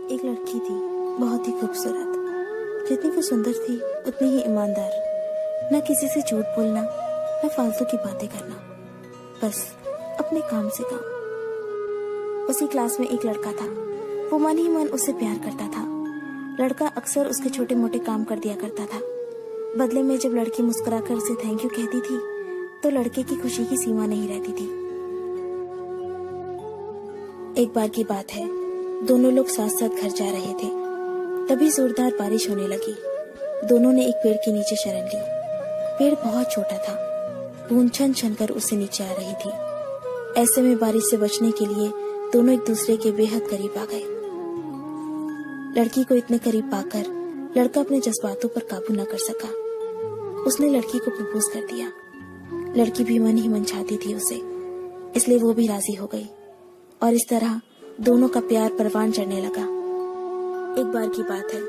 एक लड़की थी, बहुत ही खूबसूरत। जितनी वो सुंदर थी उतनी ही ईमानदार। न किसी से झूठ बोलना, न फालतू की बातें करना, बस अपने काम से काम। उसी क्लास में एक लड़का था। वो मन ही मन उससे प्यार करता था। लड़का अक्सर उसके छोटे मोटे काम कर दिया करता था। बदले में जब लड़की मुस्कुराकर उसे थैंक यू कहती थी तो लड़के की खुशी की सीमा नहीं रहती थी। एक बार की बात है, दोनों लोग साथ साथ घर जा रहे थे। तभी जोरदार बारिश होने लगी। दोनों ने एक पेड़ के नीचे शरण ली। पेड़ बहुत छोटा था। बूंद छन छन कर उससे नीचे आ रही थी। ऐसे में बारिश से बचने के लिए दोनों एक दूसरे के बेहद करीब आ गए। लड़की को इतने करीब पाकर लड़का अपने जज्बातों पर काबू न कर सका। उसने लड़की को प्रपोज कर दिया। लड़की भी मन ही मन चाहती थी उसे, इसलिए वो भी राजी हो गई और इस तरह दोनों का प्यार परवान चढ़ने लगा। एक बार की बात है,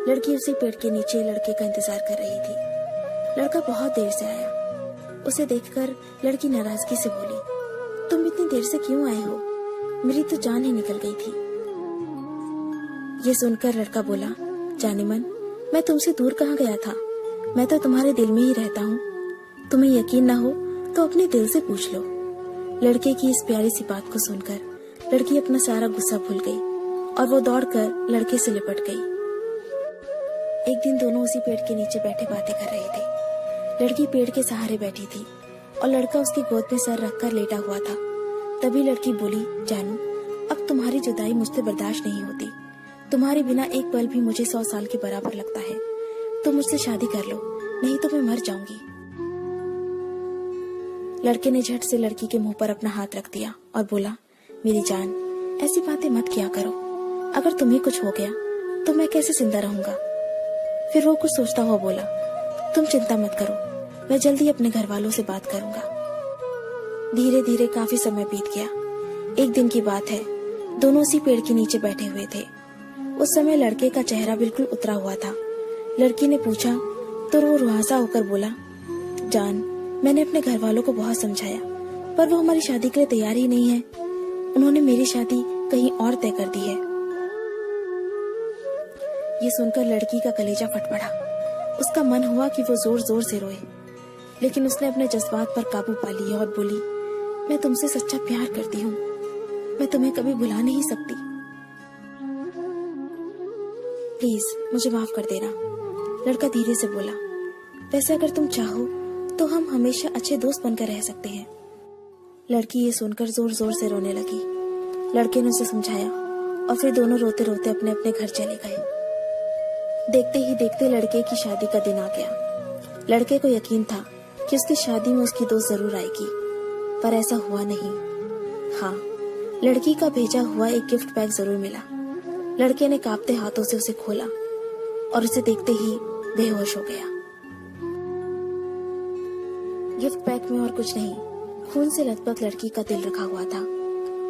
लड़की उसी पेड़ के नीचे लड़के का इंतजार कर रही थी। लड़का बहुत देर से आया। उसे देखकर लड़की नाराजगी से बोली, तुम इतनी देर से क्यों आए हो? मेरी तो जान ही निकल गई थी। ये सुनकर लड़का बोला, जाने मन, मैं तुमसे दूर कहाँ गया था? मैं तो तुम्हारे दिल में ही रहता हूँ। तुम्हें यकीन ना हो तो अपने दिल से पूछ लो। लड़के की इस प्यारी सी बात को सुनकर लड़की अपना सारा गुस्सा भूल गई और वो दौड़कर लड़के से लिपट गई। एक दिन दोनों उसी पेड़ के नीचे बैठे बातें कर रहे थे। लड़की पेड़ के सहारे बैठी थी और लड़का उसकी गोद में सर रखकर लेटा हुआ था। तभी लड़की बोली, जानू, अब तुम्हारी जुदाई मुझसे बर्दाश्त नहीं होती। तुम्हारे बिना एक पल भी मुझे 100 साल के बराबर लगता है। तुम मुझसे शादी कर लो, नहीं तो मैं मर जाऊंगी। लड़के ने झट से लड़की के मुंह पर अपना हाथ रख दिया और बोला, मेरी जान, ऐसी बातें मत किया करो। अगर तुम्हें कुछ हो गया तो मैं कैसे जिंदा रहूंगा? फिर वो कुछ सोचता हुआ बोला, तुम चिंता मत करो, मैं जल्दी अपने घर वालों से बात करूंगा। धीरे धीरे काफी समय बीत गया। एक दिन की बात है, दोनों उसी पेड़ के नीचे बैठे हुए थे। उस समय लड़के का चेहरा बिल्कुल उतरा हुआ था। लड़की ने पूछा तो वो रुआसा होकर बोला, जान, मैंने अपने घर वालों को बहुत समझाया, पर वो हमारी शादी के लिए तैयार ही नहीं है। उन्होंने मेरी शादी कहीं और तय कर दी है। ये सुनकर लड़की का कलेजा फट पड़ा। उसका मन हुआ कि वो जोर जोर से रोए, लेकिन उसने अपने जज्बात पर काबू पा लिया और बोली, मैं तुमसे सच्चा प्यार करती हूँ। मैं तुम्हें कभी भुला नहीं सकती। प्लीज मुझे माफ कर देना। लड़का धीरे से बोला, वैसे अगर तुम चाहो तो हम हमेशा अच्छे दोस्त बनकर रह सकते हैं। लड़की ये सुनकर जोर जोर से रोने लगी। लड़के ने उसे समझाया और फिर दोनों रोते रोते अपने अपने घर चले गए। देखते ही देखते लड़के की शादी का दिन आ गया। लड़के को यकीन था कि उसकी शादी में उसकी दोस्त जरूर आएगी, पर ऐसा हुआ नहीं। हाँ, लड़की का भेजा हुआ एक गिफ्ट पैक जरूर मिला। लड़के ने कांपते हाथों से उसे खोला और उसे देखते ही बेहोश हो गया। गिफ्ट पैक में और कुछ नहीं, खून से लथपथ लड़की का दिल रखा हुआ था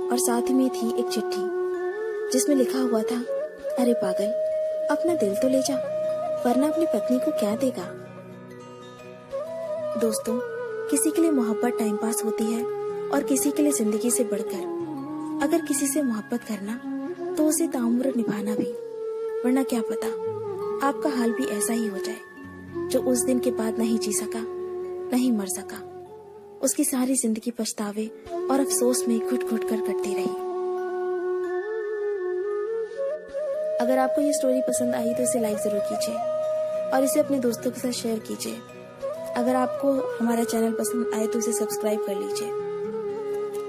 और साथ ही में थी एक चिट्ठी जिसमें लिखा हुआ था, अरे पागल, अपना दिल तो ले जा, वरना अपनी पत्नी को क्या देगा। दोस्तों, किसी के लिए मोहब्बत टाइम पास होती है और किसी के लिए जिंदगी से बढ़कर। अगर किसी से मोहब्बत करना तो उसे ताउम्र निभाना भी, वरना क्या पता आपका हाल भी ऐसा ही हो जाए। जो उस दिन के बाद नहीं जी सका, नहीं मर सका, उसकी सारी जिंदगी पछतावे और अफसोस में घुट घुट कर कटती रही। अगर आपको ये स्टोरी पसंद आई तो इसे लाइक जरूर कीजिए और इसे अपने दोस्तों के साथ शेयर कीजिए। अगर आपको हमारा चैनल पसंद आए तो इसे सब्सक्राइब कर लीजिए।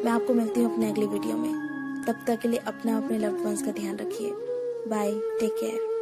मैं आपको मिलती हूँ अपने अगले वीडियो में। तब तक के लिए अपना अपने लव्ड वंस का ध्यान रखिए। Bye, take care.